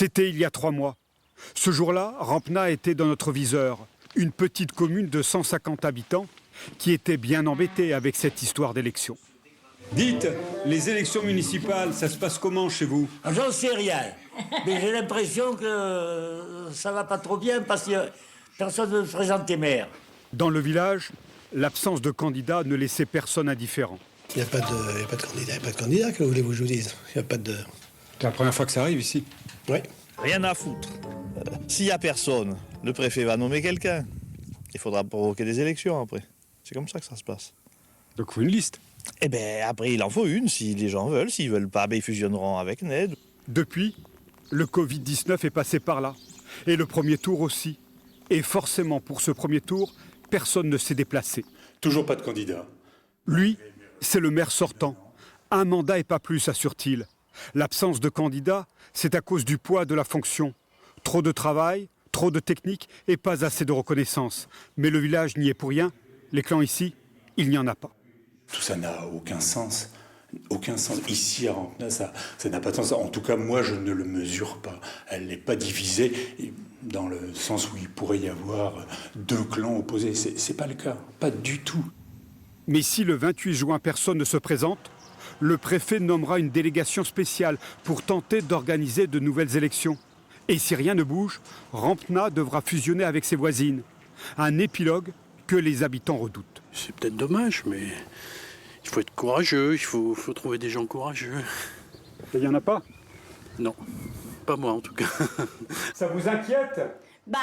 C'était il y a 3 mois. Ce jour-là, Rampna était dans notre viseur, une petite commune de 150 habitants qui était bien embêtée avec cette histoire d'élection. Dites, les élections municipales, ça se passe comment chez vous? J'en sais rien, mais j'ai l'impression que ça va pas trop bien parce que personne ne se présenter maire. Dans le village, l'absence de candidats ne laissait personne indifférent. Il n'y a pas de candidat, que voulez-vous que je vous dise? Il n'y a pas de... C'est la première fois que ça arrive ici. Oui. Rien à foutre. S'il n'y a personne, le préfet va nommer quelqu'un. Il faudra provoquer des élections après. C'est comme ça que ça se passe. Donc il faut une liste. Eh bien, après, il en faut une, si les gens veulent. S'ils veulent pas, ben, ils fusionneront avec NED. Depuis, le Covid-19 est passé par là. Et le premier tour aussi. Et forcément, pour ce premier tour, personne ne s'est déplacé. Toujours pas de candidat. Lui, c'est le maire sortant. Un mandat et pas plus, assure-t-il. L'absence de candidat, c'est à cause du poids de la fonction. Trop de travail, trop de technique et pas assez de reconnaissance. Mais le village n'y est pour rien. Les clans ici, il n'y en a pas. Tout ça n'a aucun sens. Aucun sens. Ici, à Rampna, ça n'a pas de sens. En tout cas, moi, je ne le mesure pas. Elle n'est pas divisée dans le sens où il pourrait y avoir 2 clans opposés. C'est pas le cas. Pas du tout. Mais si le 28 juin, personne ne se présente, le préfet nommera une délégation spéciale pour tenter d'organiser de nouvelles élections. Et si rien ne bouge, Rampna devra fusionner avec ses voisines. Un épilogue que les habitants redoutent. C'est peut-être dommage, mais il faut être courageux, il faut trouver des gens courageux. Il n'y en a pas? Non, pas moi en tout cas. Ça vous inquiète? Bah,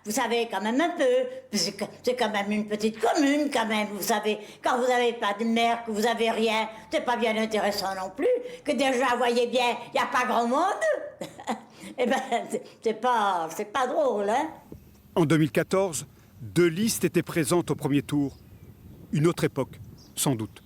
vous savez, quand même un peu. C'est quand même une petite commune, quand même. Vous savez, quand vous n'avez pas de maire, que vous n'avez rien, c'est pas bien intéressant non plus. Que déjà, voyez bien, il n'y a pas grand monde. Eh ben, c'est pas drôle, hein. En 2014, 2 listes étaient présentes au premier tour. Une autre époque, sans doute.